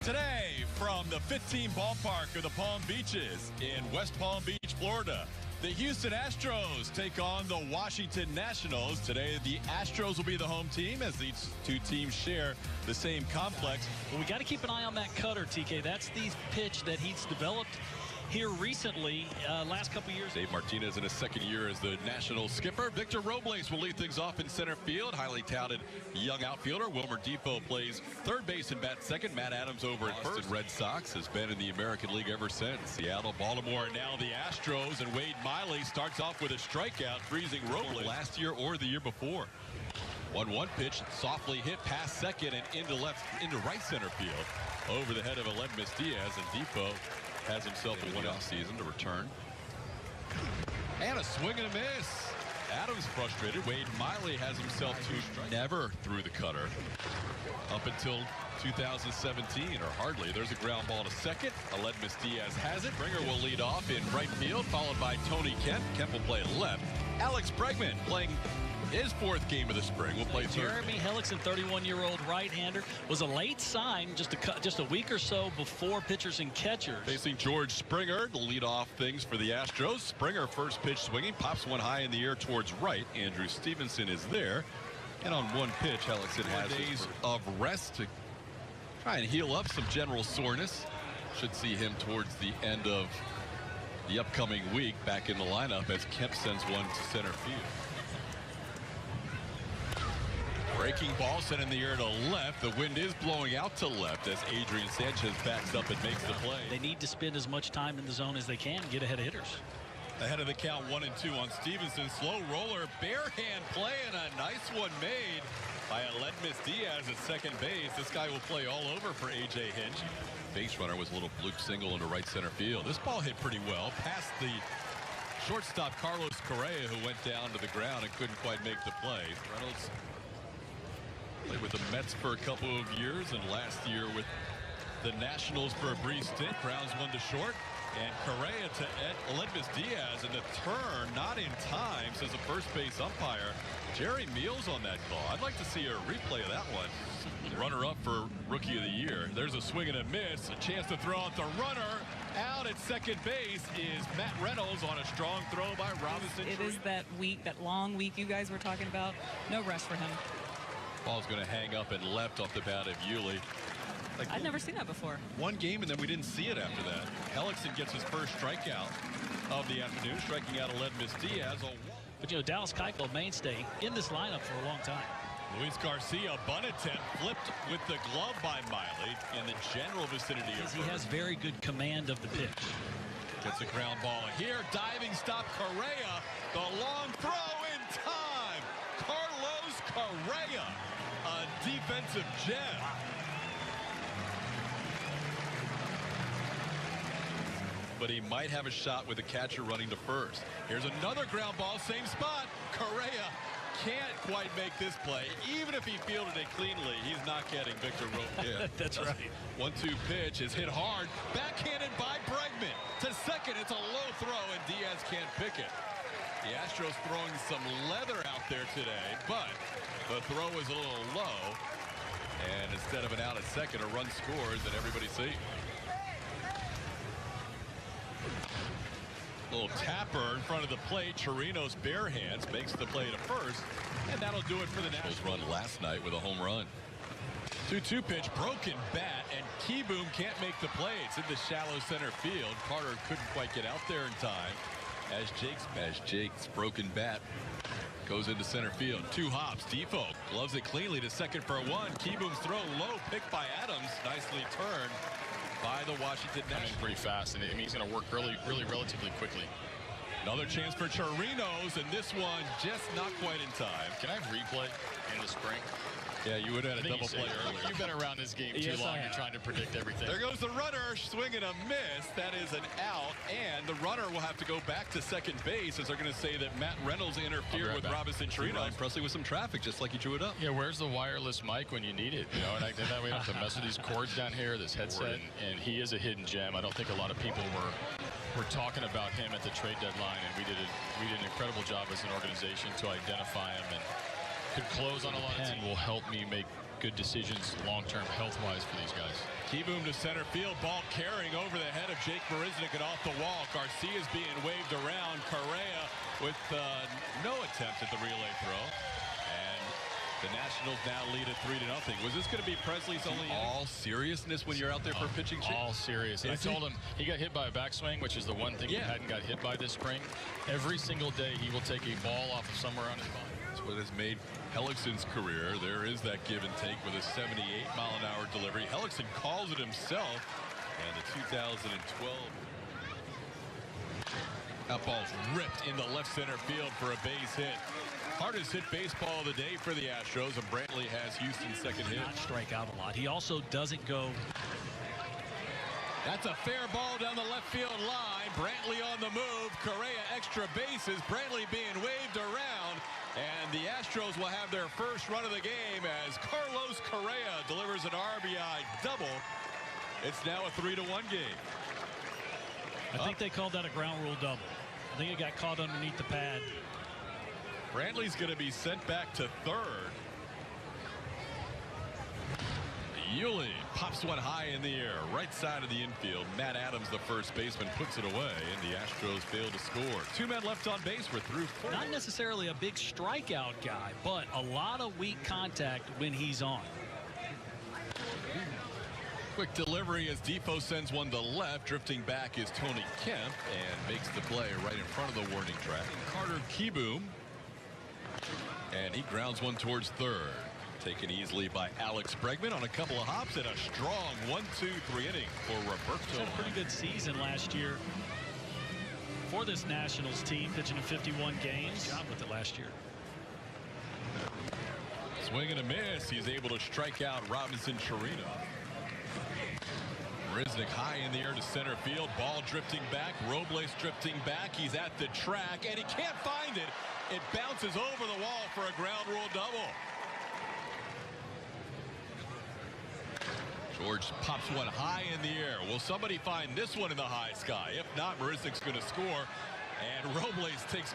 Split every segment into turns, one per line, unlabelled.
Today, from the 15 ballpark of the Palm Beaches in West Palm Beach, Florida, the Houston Astros take on the Washington Nationals. Today, the Astros will be the home team as these two teams share the same complex.
Well, we got to keep an eye on that cutter, TK. That's the pitch that he's developed here recently, last couple years.
Dave Martinez in his second year as the National skipper. Victor Robles will lead things off in center field. Highly touted young outfielder. Wilmer Defoe plays third base and bats second. Matt Adams over at first. Red Sox has been in the American League ever since. Seattle, Baltimore, and now the Astros. And Wade Miley starts off with a strikeout, freezing Robles last year or the year before. 1-1 pitch, softly hit past second and into right center field. Over the head of Aledmys Diaz, and Defoe has himself a one-off season to return. And a swing and a miss. Adams frustrated. Wade Miley has himself two strikes. Never threw the cutter up until 2017, or hardly. There's a ground ball to second. Aledmys Diaz has it. Bringer will lead off in right field, followed by Tony Kemp. Kemp will play left. Alex Bregman playing his fourth game of the spring will play third.
Jeremy Hellickson, 31-year-old right-hander, was a late sign just a week or so before pitchers and catchers.
Facing George Springer to lead off things for the Astros. Springer first pitch swinging, pops one high in the air towards right. Andrew Stevenson is there. And on one pitch, Hellickson has days of rest to try and heal up some general soreness. Should see him towards the end of the upcoming week back in the lineup as Kemp sends one to center field. Breaking ball sent in the air to left. The wind is blowing out to left as Adrian Sanchez backs up and makes the play.
They need to spend as much time in the zone as they can to get ahead of hitters.
Ahead of the count, 1-2 on Stevenson. Slow roller, bare hand play, and a nice one made by Aledmys Diaz at second base. This guy will play all over for A.J. Hinch. Base runner was a little bloop single into right center field. This ball hit pretty well past the shortstop Carlos Correa, who went down to the ground and couldn't quite make the play. Reynolds played with the Mets for a couple of years, and last year with the Nationals for a brief stint. Grounds one to short, and Correa to Aledmys Diaz, and the turn not in time, says the first base umpire. Jerry Meals on that call. I'd like to see a replay of that one. Runner-up for Rookie of the Year. There's a swing and a miss. A chance to throw out the runner. Out at second base is Matt Reynolds on a strong throw by Robinson.
It is that week, that long week you guys were talking about. No rest for him.
Ball's going to hang up and left off the bat of Yuli.
I've never seen that before.
One game, and then we didn't see it after that. Hellickson gets his first strikeout of the afternoon, striking out Aledmys Diaz.
But, you know, Dallas Keuchel, mainstay in this lineup for a long time.
Luis Garcia, bunt attempt, flipped with the glove by Miley in the general vicinity of
he has very good command of the pitch.
Gets a ground ball here. Diving stop, Correa. The long throw in time. Carlos Correa, a defensive gem. But he might have a shot with the catcher running to first. Here's another ground ball, same spot. Correa can't quite make this play. Even if he fielded it cleanly, he's not getting Victor Robles.
That's right.
1-2 pitch is hit hard. Backhanded by Bregman. To second, it's a low throw, and Diaz can't pick it. The Astros throwing some leather out there today, but the throw was a little low. And instead of an out at second, a run scores that everybody sees. Little tapper in front of the plate. Chirinos bare hands makes the play to first, and that'll do it for the Nationals. Run last night with a home run. 2-2 pitch, broken bat, and Keyboom can't make the play. It's in the shallow center field. Carter couldn't quite get out there in time as Jake's broken bat goes into center field. Two hops. Defoe gloves it cleanly to second for a one. Keyboom's throw low, picked by Adams, nicely turned by the Washington Nationals.
Pretty fast, and I mean, he's going to work really relatively quickly.
Another chance for Chirinos, and this one just not quite in time.
Can I have replay in the spring?
Yeah, you would have had a double play earlier.
You've been around this game too long. You're trying to predict everything.
There goes the runner, swing and a miss. That is an out, and the runner will have to go back to second base as they're going to say that Matt Reynolds interfered with Robinson Chirinos. Ryan Presley with some traffic, just like he drew it up.
Yeah, where's the wireless mic when you need it? You know, and then we have to mess with these cords down here, this headset, and he is a hidden gem. I don't think a lot of people were talking about him at the trade deadline, and we did an incredible job as an organization to identify him. And could close on a lot of teams. Will help me make good decisions long-term health-wise for these guys.
Keyboom to center field. Ball carrying over the head of Jake Marisnick and off the wall. Garcia's being waved around. Correa with no attempt at the relay throw. And the Nationals now lead at 3-0. Was this going to be Presley's only all seriousness when you're out there for pitching?
All serious. I told him he got hit by a backswing, which is the one thing he hadn't got hit by this spring. Every single day he will take a ball off of somewhere on his body.
That's what has made Hellickson's career. There is that give and take with a 78-mile-an-hour delivery. Hellickson calls it himself. And the 2012. That ball's ripped into left center field for a base hit. Hardest hit baseball of the day for the Astros, and Brantley has Houston's second hit.
Not strike out a lot. He also doesn't go.
That's a fair ball down the left field line. Brantley on the move. Correa extra bases. Brantley being waved around. And the Astros will have their first run of the game as Carlos Correa delivers an RBI double. It's now a 3-1 game.
I think they called that a ground rule double. I think it got caught underneath the pad.
Brantley's going to be sent back to third. Yuli pops one high in the air, right side of the infield. Matt Adams, the first baseman, puts it away, and the Astros fail to score. 2 men left on base. We're through 4.
Not necessarily a big strikeout guy, but a lot of weak contact when he's on.
Quick delivery as Defoe sends one to left. Drifting back is Tony Kemp and makes the play right in front of the warning track. Carter Keyboom. And he grounds one towards third. Taken easily by Alex Bregman on a couple of hops and a strong 1-2-3 inning for Roberto.
Had a pretty good season last year for this Nationals team, pitching in 51 games. Job with it last year.
Swing and a miss. He's able to strike out Robinson Chirino. Marisnick high in the air to center field. Ball drifting back. Robles drifting back. He's at the track and he can't find it. It bounces over the wall for a ground rule double. George pops one high in the air. Will somebody find this one in the high sky? If not, Marisnick's going to score. And Robles takes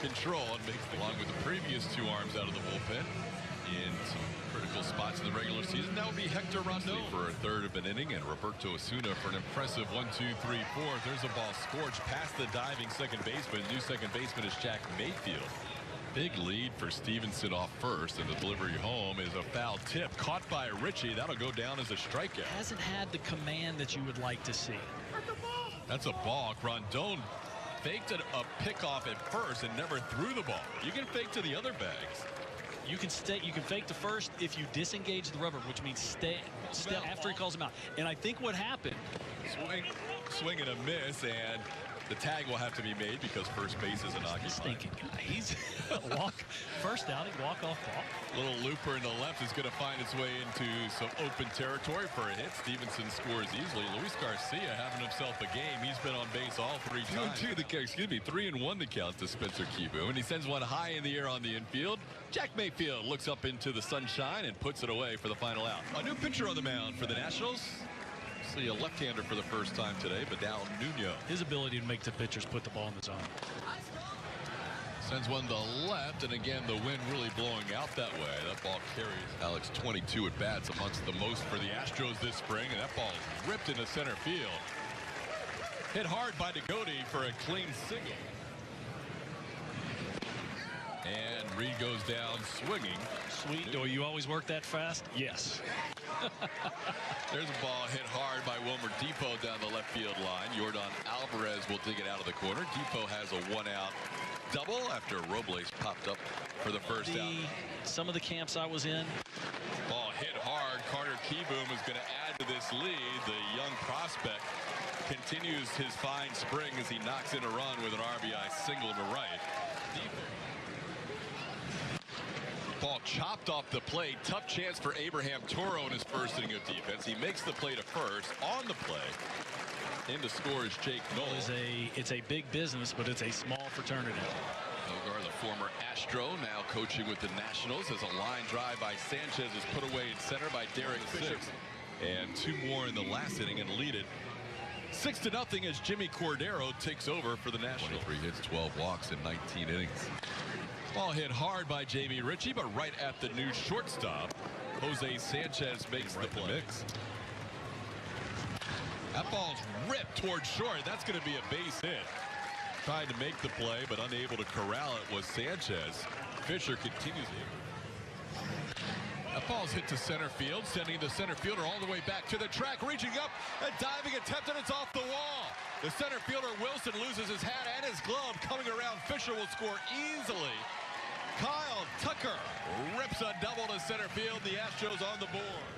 control and makes the, along with the previous 2 arms out of the bullpen in some critical spots in the regular season. That would be Hector Rondon for a third of an inning, and Roberto Osuna for an impressive 1-2-3-4. There's a ball scorched past the diving second baseman. New second baseman is Jack Mayfield. Big lead for Stevenson off first, and the delivery home is a foul tip caught by Ritchie. That'll go down as a strikeout.
Hasn't had the command that you would like to see.
That's a balk. Rondon faked a pickoff at first and never threw the ball. You can fake to the other bags.
You can fake to first if you disengage the rubber, which means stay after he calls him out. And I think what happened,
swing and a miss, and the tag will have to be made because first base is occupied.
Stinking guy. He's first outing, walk-off ball.
Little looper in the left is going to find its way into some open territory for a hit. Stevenson scores easily. Luis Garcia having himself a game. He's been on base all 3 times. 3-1 the count to Spencer Keyboom, and he sends one high in the air on the infield. Jack Mayfield looks up into the sunshine and puts it away for the final out. A new pitcher on the mound for the Nationals. A left-hander for the first time today, Vidal Nuno.
His ability to make the pitchers put the ball in the zone.
Sends one to left, and again the wind really blowing out that way. That ball carries. Alex 22 at bats, amongst the most for the Astros this spring, and that ball ripped into center field. Hit hard by Degodi for a clean single. And Reed goes down swinging.
Sweet. Do you always work that fast? Yes.
There's a ball hit hard by Wilmer Depot down the left field line. Yordan Alvarez will dig it out of the corner. Depot has a 1-out double after Robles popped up for the first out.
Some of the camps I was in.
Ball hit hard. Carter Keyboom is going to add to this lead. The young prospect continues his fine spring as he knocks in a run with an RBI single to right. Ball chopped off the plate. Tough chance for Abraham Toro in his first inning of defense. He makes the play to first. On the play, in to score is Jake Noll.
It's a big business, but it's a small fraternity.
Nogar, the former Astro, now coaching with the Nationals, as a line drive by Sanchez is put away in center by Derek Fisher. And 2 more in the last inning and lead it 6-0 as Jimmy Cordero takes over for the Nationals. 23 hits, 12 walks in 19 innings. Ball hit hard by Jamie Ritchie, but right at the new shortstop. Jose Sanchez makes the mix. That ball's ripped towards short. That's going to be a base hit. Trying to make the play, but unable to corral it was Sanchez. Fisher continues. That ball's hit to center field, sending the center fielder all the way back to the track, reaching up, a diving attempt, and it's off the wall. The center fielder, Wilson, loses his hat and his glove. Coming around, Fisher will score easily. Kyle Tucker rips a double to center field. The Astros on the board.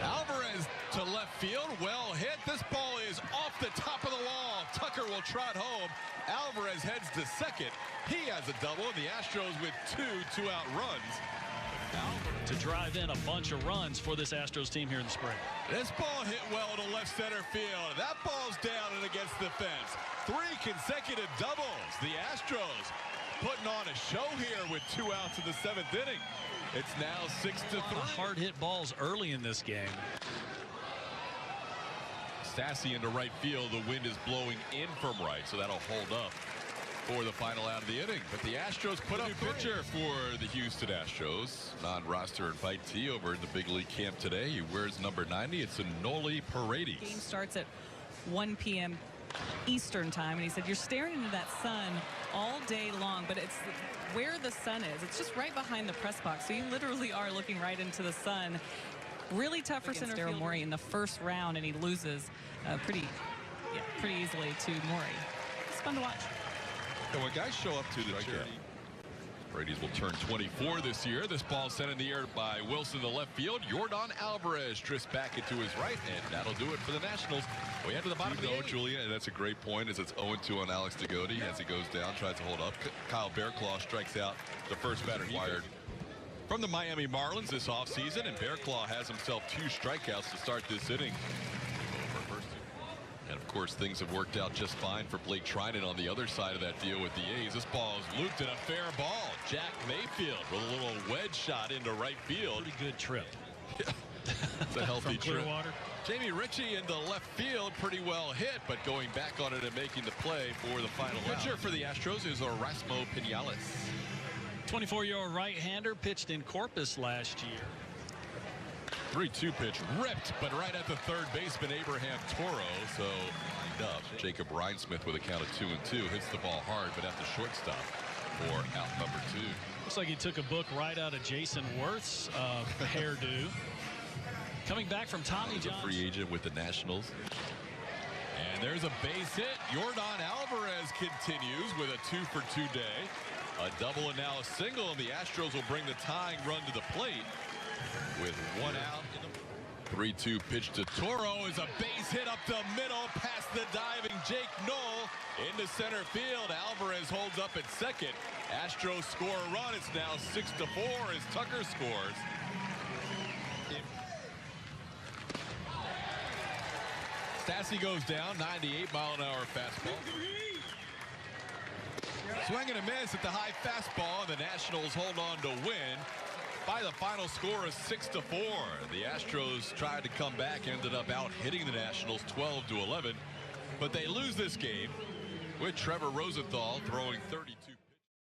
Alvarez to left field, well hit. This ball is off the top of the wall. Tucker will trot home. Alvarez heads to second. He has a double, and the Astros with two-out runs.
To drive in a bunch of runs for this Astros team here in the spring.
This ball hit well to left center field. That ball's down and against the fence. 3 consecutive doubles. The Astros putting on a show here with 2 outs in the 7th inning. It's now 6-3.
Hard hit balls early in this game.
Stassi into right field. The wind is blowing in from right, so that'll hold up for the final out of the inning. But the Astros put up pitcher for the Houston Astros. Non-roster invitee over in the big league camp today. He wears number 90. It's Noli Paredes.
Game starts at 1 p.m. Eastern time, and he said you're staring into that sun all day long, but it's where the sun is. It's just right behind the press box, so you literally are looking right into the sun. Really tough for center fielder Morey in the first round, and he loses pretty easily to Morey. It's fun to watch.
And when guys show up to the charity, Paredes will turn 24 this year. This ball sent in the air by Wilson to left field. Yordan Alvarez drifts back into his right, and that'll do it for the Nationals. We head to the bottom of the 8th. Julian, and that's a great point, as it's 0-2 on Alex Degodi as he goes down, tries to hold up. Kyle Bearclaw strikes out the first batter wired from the Miami Marlins this offseason, and Bearclaw has himself 2 strikeouts to start this inning. And of course, things have worked out just fine for Blake Trinan on the other side of that deal with the A's. This ball is looped in a fair ball. Jack Mayfield with a little wedge shot into right field.
Pretty good trip.
It's a healthy trip. Jamie Ritchie into left field, pretty well hit, but going back on it and making the play for the final out. Pitcher for the Astros is Erasmo Pinales.
24-year-old right-hander, pitched in Corpus last year.
3-2 pitch ripped, but right at the third baseman, Abraham Toro. So lined up. Jacob Rhinesmith with a count of 2-2 hits the ball hard, but at the shortstop for out number 2.
Looks like he took a book right out of Jason Worth's hairdo. Coming back from Tommy John.
A free agent with the Nationals. And there's a base hit. Yordan Alvarez continues with a 2-for-2 day. A double and now a single, and the Astros will bring the tying run to the plate with 1 out. 3-2 pitch to Toro is a base hit up the middle past the diving Jake Knoll into center field. Alvarez holds up at second. Astros score a run. It's now 6-4 as Tucker scores. Stassi goes down, 98-mile-an-hour fastball. Swing and a miss at the high fastball, and the Nationals hold on to win by the final score of 6-4. The Astros tried to come back, ended up out hitting the Nationals 12-11, but they lose this game with Trevor Rosenthal throwing 32.